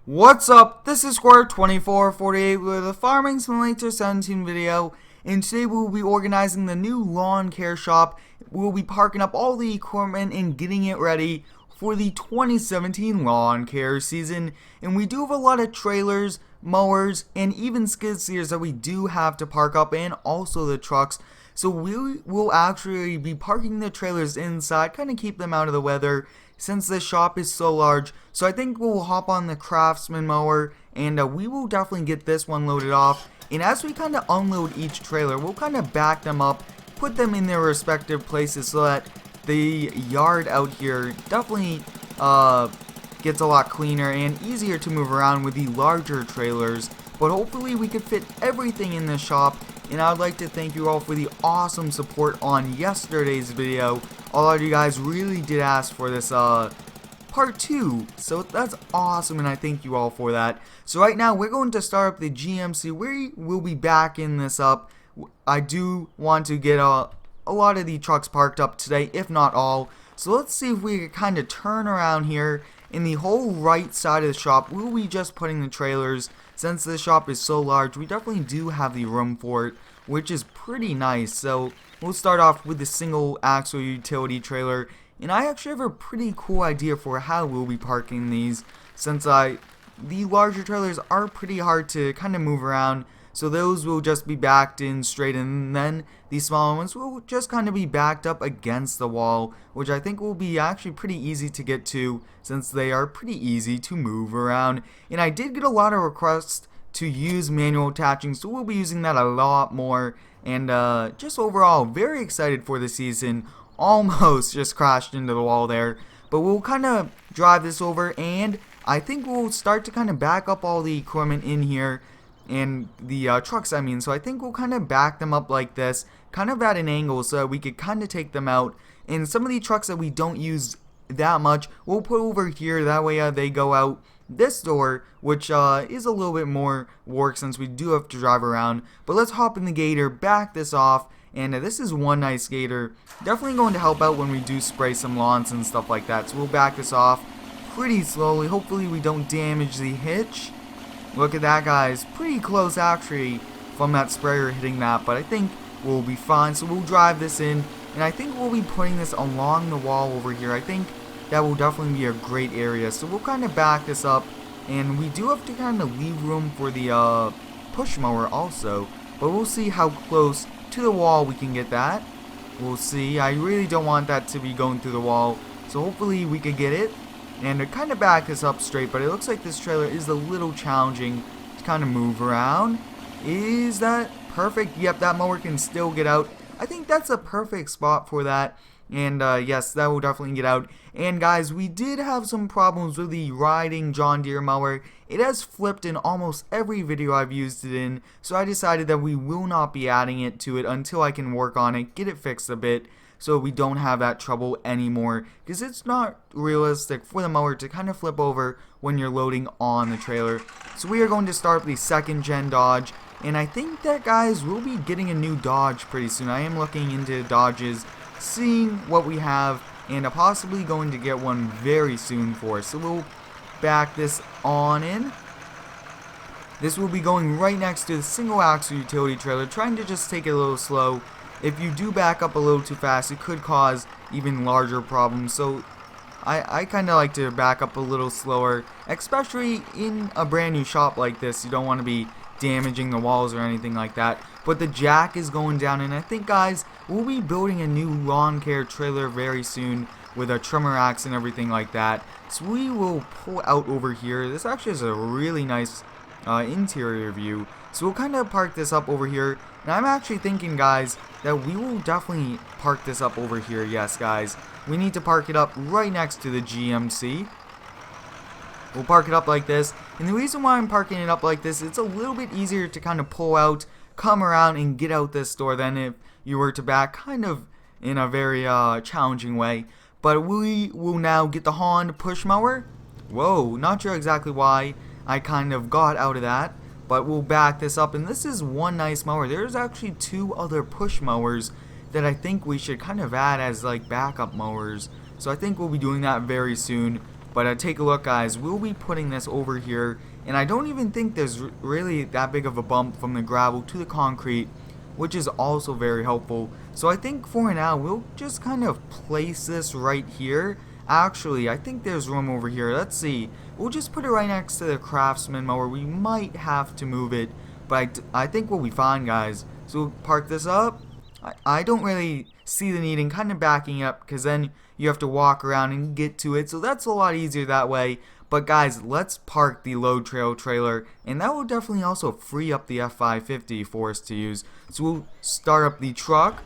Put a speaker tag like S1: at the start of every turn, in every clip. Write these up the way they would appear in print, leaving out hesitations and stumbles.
S1: What's up? This is Square2448 with a Farming Simulator 17 video, and today we will be organizing the new lawn care shop. We will be parking up all the equipment and getting it ready for the 2017 lawn care season. And we do have a lot of trailers, mowers, and even skid steers that we do have to park up, and also the trucks. So we will actually be parking the trailers inside, kind of keep them out of the weather, since this shop is so large. So I think we'll hop on the Craftsman mower, and we will definitely get this one loaded off. And as we kind of unload each trailer, we'll kind of back them up, put them in their respective places so that the yard out here definitely gets a lot cleaner and easier to move around with the larger trailers. But hopefully we could fit everything in this shop. And I would like to thank you all for the awesome support on yesterday's video. A lot of you guys really did ask for this part 2, so that's awesome, and I thank you all for that. So right now we're going to start up the GMC. We will be backing this up. I do want to get a lot of the trucks parked up today, if not all. So let's see if we can kind of turn around here. In the whole right side of the shop, we'll be just putting the trailers. Since this shop is so large, we definitely do have the room for it, which is pretty nice. So we'll start off with the single axle utility trailer, and I actually have a pretty cool idea for how we'll be parking these, since the larger trailers are pretty hard to kind of move around. So those will just be backed in straight, and then the smaller ones will just kind of be backed up against the wall, which I think will be actually pretty easy to get to, since they are pretty easy to move around. And I did get a lot of requests to use manual attaching, so we'll be using that a lot more. And just overall, very excited for the season. Almost just crashed into the wall there, but we'll kind of drive this over, and I think we'll start to kind of back up all the equipment in here, and the trucks, I mean. So I think we'll kind of back them up like this, kind of at an angle, so that we could kind of take them out. And some of the trucks that we don't use that much, we'll put over here, that way they go out this door, which is a little bit more work since we do have to drive around. But let's hop in the gator, back this off, and this is one nice gator, definitely going to help out when we do spray some lawns and stuff like that. So we'll back this off pretty slowly. Hopefully we don't damage the hitch. Look at that, guys, pretty close actually from that sprayer hitting that, but I think we'll be fine. So we'll drive this in, and I think we'll be putting this along the wall over here. I think that will definitely be a great area. So we'll kind of back this up, and we do have to kind of leave room for the push mower also, but we'll see how close to the wall we can get that. We'll see. I really don't want that to be going through the wall, so hopefully we could get it and to kind of back this up straight. But it looks like this trailer is a little challenging to kind of move around. Is that perfect? Yep, that mower can still get out. I think that's a perfect spot for that. And yes, that will definitely get out. And guys, we did have some problems with the riding John Deere mower. It has flipped in almost every video I've used it in, so I decided that we will not be adding it to it until I can work on it, get it fixed a bit, so we don't have that trouble anymore, because it's not realistic for the mower to kind of flip over when you're loading on the trailer. So we are going to start with the second gen Dodge, and I think that, guys, we'll be getting a new Dodge pretty soon. I am looking into Dodges, seeing what we have, and possibly going to get one very soon for us. So we'll back this on in. This will be going right next to the single axle utility trailer, trying to just take it a little slow. If you do back up a little too fast, it could cause even larger problems. So I kind of like to back up a little slower, especially in a brand new shop like this. You don't want to be damaging the walls or anything like that. But the jack is going down, and I think, guys, we'll be building a new lawn care trailer very soon with a trimmer axe and everything like that. So we will pull out over here. This actually is a really nice interior view. So we'll kind of park this up over here, and I'm actually thinking, guys, that we will definitely park this up over here. Yes, guys, we need to park it up right next to the GMC. We'll park it up like this, and the reason why I'm parking it up like this, it's a little bit easier to kind of pull out, come around, and get out this door than if you were to back kind of in a very challenging way. But we will now get the Honda push mower. Whoa, not sure exactly why I kind of got out of that, but we'll back this up, and this is one nice mower. There's actually two other push mowers that I think we should kind of add as like backup mowers, so I think we'll be doing that very soon. But take a look, guys, we'll be putting this over here, and I don't even think there's really that big of a bump from the gravel to the concrete, which is also very helpful. So I think for now we'll just kind of place this right here. Actually, I think there's room over here. Let's see. We'll just put it right next to the Craftsman mower. We might have to move it, but I think we'll be fine, guys. So we'll park this up. I don't really see the need in kind of backing up, because then you have to walk around and get to it. So that's a lot easier that way. But guys, let's park the load trail trailer, and that will definitely also free up the F550 for us to use. So we'll start up the truck,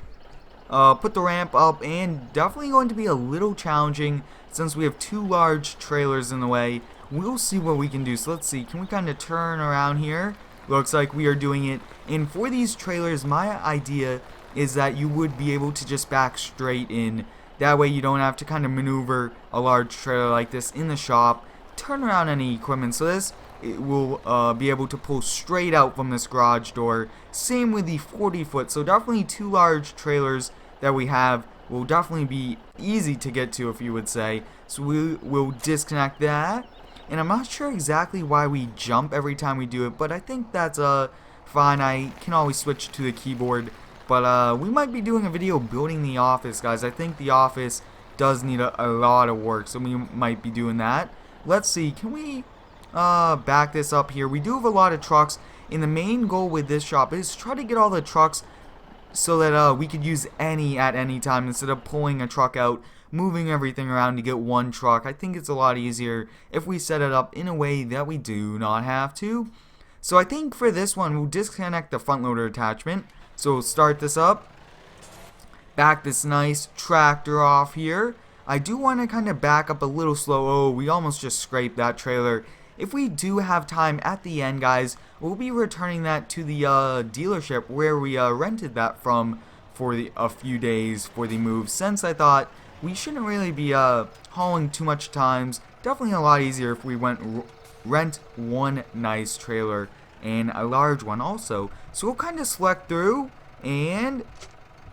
S1: put the ramp up, and definitely going to be a little challenging since we have two large trailers in the way. We'll see what we can do. So let's see, can we kind of turn around here? Looks like we are doing it. And for these trailers, my idea is that you would be able to just back straight in. That way you don't have to kind of maneuver a large trailer like this in the shop, turn around any equipment. So this, it will be able to pull straight out from this garage door. Same with the 40-foot. So definitely two large trailers that we have will definitely be easy to get to, if you would say. So we will disconnect that. And I'm not sure exactly why we jump every time we do it, but I think that's fine. I can always switch to the keyboard. But we might be doing a video building the office, guys. I think the office does need a lot of work, so we might be doing that. Let's see, can we back this up here? We do have a lot of trucks, and the main goal with this shop is try to get all the trucks so that we could use any at any time instead of pulling a truck out, moving everything around to get one truck. I think it's a lot easier if we set it up in a way that we do not have to. So I think for this one, we'll disconnect the front loader attachment. So we'll start this up, back this nice tractor off here. I do want to kind of back up a little slow. Oh, we almost just scraped that trailer. If we do have time at the end, guys, we'll be returning that to the dealership where we rented that from for a few days for the move, since I thought we shouldn't really be hauling too much times. Definitely a lot easier if we rent one nice trailer and a large one also. So we'll kind of select through and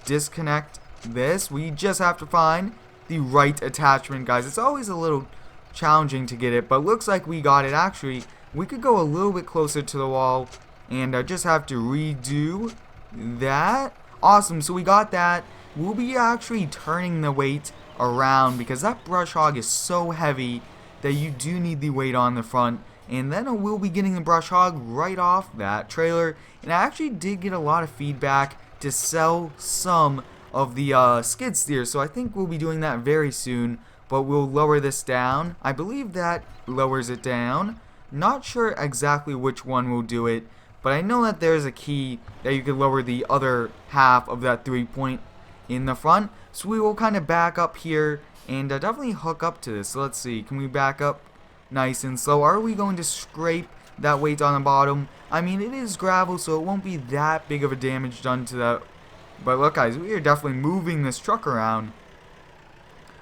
S1: disconnect this. We just have to find the right attachment, guys. It's always a little challenging to get it, but looks like we got it. Actually, we could go a little bit closer to the wall, and I just have to redo that. Awesome, so we got that. We'll be actually turning the weight around because that brush hog is so heavy that you do need the weight on the front. And then we'll be getting the brush hog right off that trailer. And I actually did get a lot of feedback to sell some of the skid steers, so I think we'll be doing that very soon. But we'll lower this down. I believe that lowers it down. Not sure exactly which one will do it, but I know that there's a key that you could lower the other half of that 3-point in the front. So we will kind of back up here and definitely hook up to this. So let's see, can we back up nice and slow? Are we going to scrape that weight on the bottom? I mean, it is gravel, so it won't be that big of a damage done to that. But look, guys, we are definitely moving this truck around.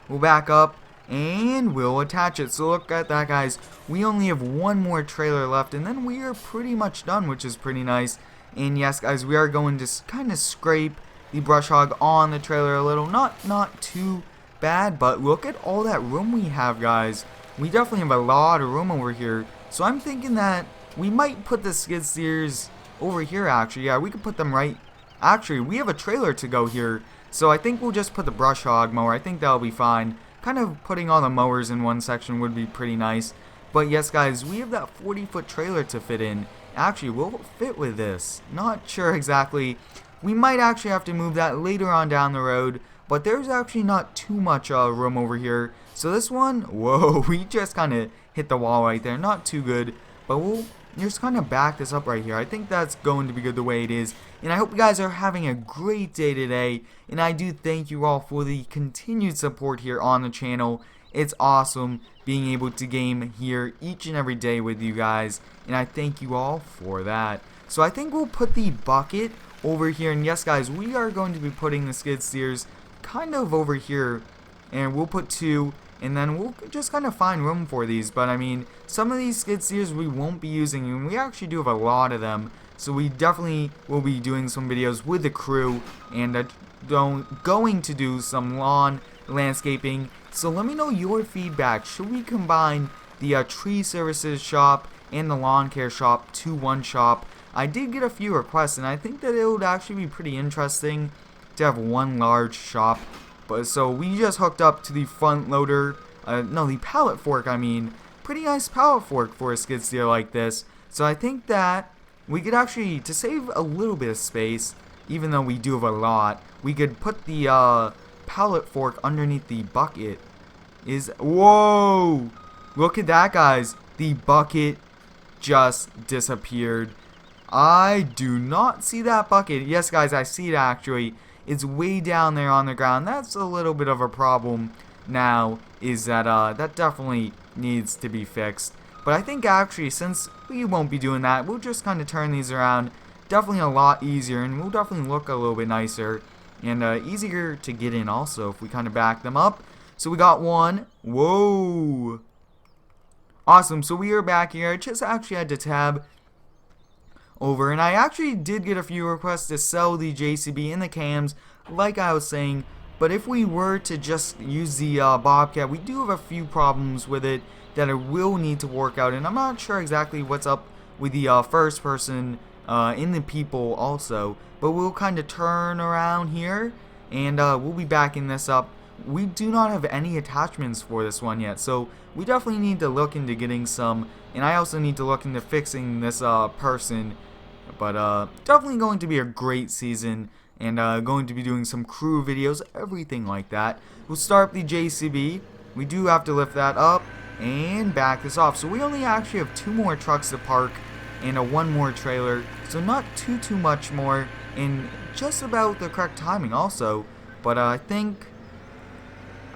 S1: We'll back up and we'll attach it. So look at that, guys. We only have one more trailer left, and then we are pretty much done, which is pretty nice. And yes, guys, we are going to kind of scrape the brush hog on the trailer a little. Not too bad, but look at all that room we have, guys. We definitely have a lot of room over here. So I'm thinking that we might put the skid steers over here, actually. Yeah, we could put them right. Actually, we have a trailer to go here. So I think we'll just put the brush hog mower. I think that'll be fine. Kind of putting all the mowers in one section would be pretty nice. But yes, guys, we have that 40-foot trailer to fit in. Actually, we'll fit with this. Not sure exactly. We might actually have to move that later on down the road. But there's actually not too much room over here. So this one, whoa, we just kind of hit the wall right there. Not too good, but we'll just kind of back this up right here. I think that's going to be good the way it is. And I hope you guys are having a great day today. And I do thank you all for the continued support here on the channel. It's awesome being able to game here each and every day with you guys. And I thank you all for that. So I think we'll put the bucket over here. And yes, guys, we are going to be putting the skid steers kind of over here. And we'll put 2. And then we'll just kind of find room for these. But I mean, some of these skid steers we won't be using, and we actually do have a lot of them. So we definitely will be doing some videos with the crew, and going to do some lawn landscaping. So let me know your feedback. Should we combine the tree services shop and the lawn care shop to one shop? I did get a few requests, and I think that it would actually be pretty interesting to have one large shop. But so we just hooked up to the front loader, no, the pallet fork, I mean. Pretty nice pallet fork for a skid steer like this. So I think that we could actually, to save a little bit of space, even though we do have a lot, we could put the pallet fork underneath the bucket. Whoa! Look at that, guys. The bucket just disappeared. I do not see that bucket. Yes, guys, I see it actually. It's way down there on the ground. That's a little bit of a problem now, is that that definitely needs to be fixed. But I think actually, since we won't be doing that, we'll just kind of turn these around. Definitely a lot easier, and we'll definitely look a little bit nicer and easier to get in also if we kind of back them up. So we got one. Whoa! Awesome, so we are back here. I just actually had to tab over, and I actually did get a few requests to sell the JCB and the cams, like I was saying. But if we were to just use the Bobcat, we do have a few problems with it that I will need to work out, and I'm not sure exactly what's up with the first person in the people also. But we'll kind of turn around here, and we'll be backing this up. We do not have any attachments for this one yet, so we definitely need to look into getting some, and I also need to look into fixing this person. But definitely going to be a great season, and going to be doing some crew videos, everything like that. We'll start the JCB. We do have to lift that up and back this off, so we only actually have 2 more trucks to park and one more trailer, so not too much more, and just about the correct timing also. But I think,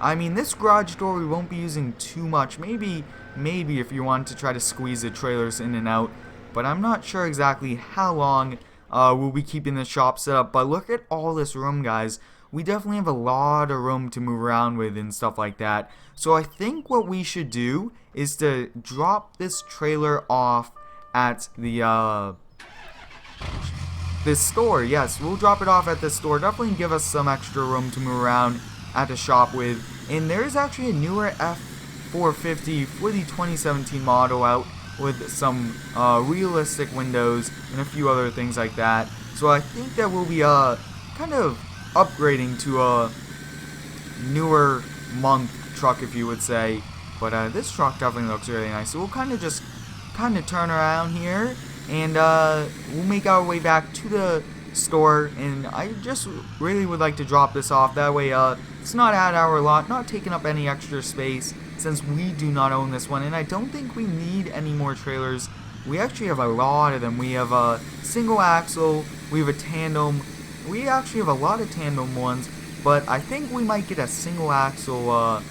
S1: I mean, this garage door we won't be using too much. Maybe if you want to try to squeeze the trailers in and out. But I'm not sure exactly how long we'll be keeping the shop set up. But look at all this room, guys. We definitely have a lot of room to move around with and stuff like that. So I think what we should do is to drop this trailer off at the this store. Yes, we'll drop it off at the store. Definitely give us some extra room to move around at the shop with. And there's actually a newer F450 for the 2017 model out with some realistic windows and a few other things like that. So I think that we'll be kind of upgrading to a newer month truck, if you would say. But this truck definitely looks really nice. So we'll kind of just turn around here, and we'll make our way back to the store. And I just really would like to drop this off. That way it's not at our lot, not taking up any extra space, since we do not own this one. And I don't think we need any more trailers. We actually have a lot of them. We have a single axle, we have a tandem, we actually have a lot of tandem ones, but I think we might get a single axle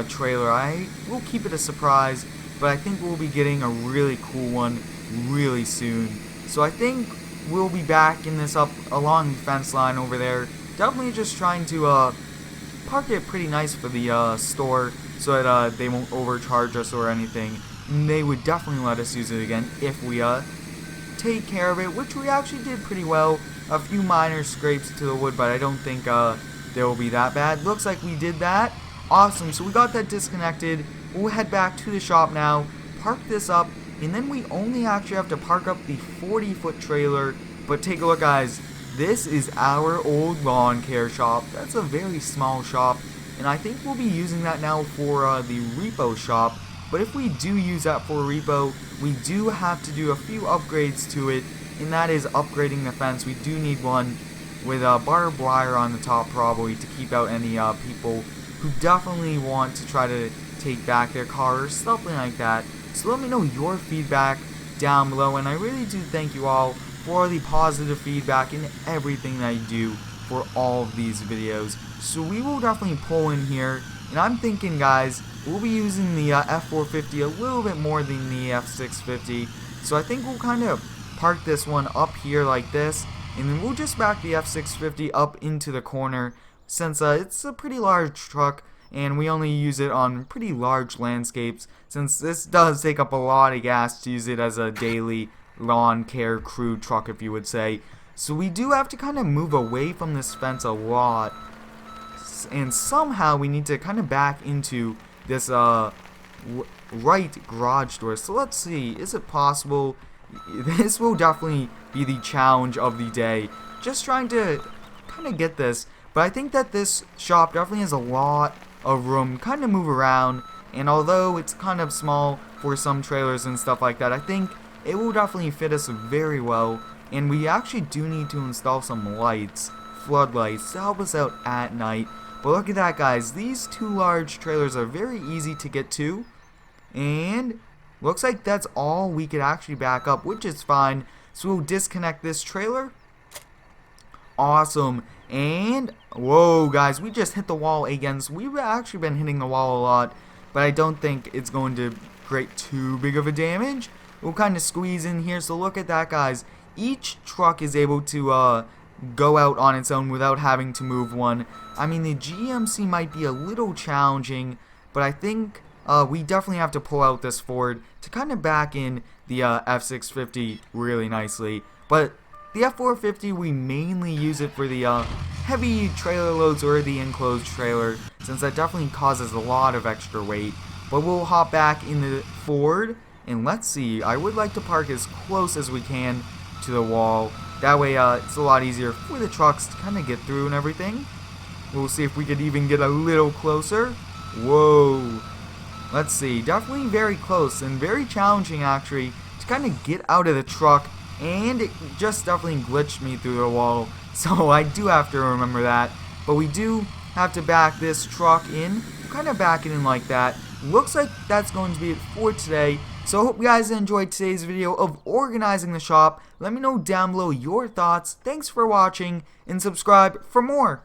S1: trailer. I will keep it a surprise, but I think we'll be getting a really cool one really soon. So I think we'll be backing this up along the fence line over there. Definitely just trying to park it pretty nice for the store, so that they won't overcharge us or anything. And they would definitely let us use it again if we take care of it, which we actually did pretty well. A few minor scrapes to the wood, but I don't think they will be that bad. Looks like we did that. Awesome, so we got that disconnected. We'll head back to the shop now, park this up, and then we only actually have to park up the 40-foot trailer. But take a look, guys. This is our old lawn care shop. That's a very small shop, and I think we'll be using that now for the repo shop. But if we do use that for repo, we do have to do a few upgrades to it, and that is upgrading the fence. We do need one with barbed wire on the top, probably, to keep out any people who definitely want to try to take back their car or something like that. So let me know your feedback down below, and I really do thank you all for the positive feedback and everything that you do for all of these videos. So we will definitely pull in here, and I'm thinking, guys, we'll be using the F450 a little bit more than the F650. So I think we'll kind of park this one up here like this, and then we'll just back the F650 up into the corner, since it's a pretty large truck and we only use it on pretty large landscapes, since this does take up a lot of gas to use it as a daily lawn care crew truck, if you would say. So we do have to kind of move away from this fence a lot, and somehow we need to kind of back into this right garage door. So let's see, is it possible? This will definitely be the challenge of the day, just trying to kind of get this. But I think that this shop definitely has a lot of room kind of move around, and although it's kind of small for some trailers and stuff like that, I think it will definitely fit us very well. And we actually do need to install some lights, floodlights, to help us out at night. But look at that, guys, these two large trailers are very easy to get to, and looks like that's all we could actually back up, which is fine. So we'll disconnect this trailer. Awesome. And whoa, guys, we just hit the wall again. So we've actually been hitting the wall a lot, but I don't think it's going to create too big of a damage. We'll kind of squeeze in here. So look at that, guys, each truck is able to go out on its own without having to move one. I mean, the GMC might be a little challenging, but I think we definitely have to pull out this Ford to kind of back in the F650 really nicely. But the F450, we mainly use it for the heavy trailer loads or the enclosed trailer, since that definitely causes a lot of extra weight. But we'll hop back in the Ford, and let's see, I would like to park as close as we can to the wall. That way it's a lot easier for the trucks to kind of get through and everything. We'll see if we could even get a little closer. Whoa. Let's see, definitely very close and very challenging actually to kind of get out of the truck, and it just definitely glitched me through the wall, so I do have to remember that. But we do have to back this truck in, kind of back it in like that. Looks like that's going to be it for today. So I hope you guys enjoyed today's video of organizing the shop. Let me know down below your thoughts. Thanks for watching, and subscribe for more.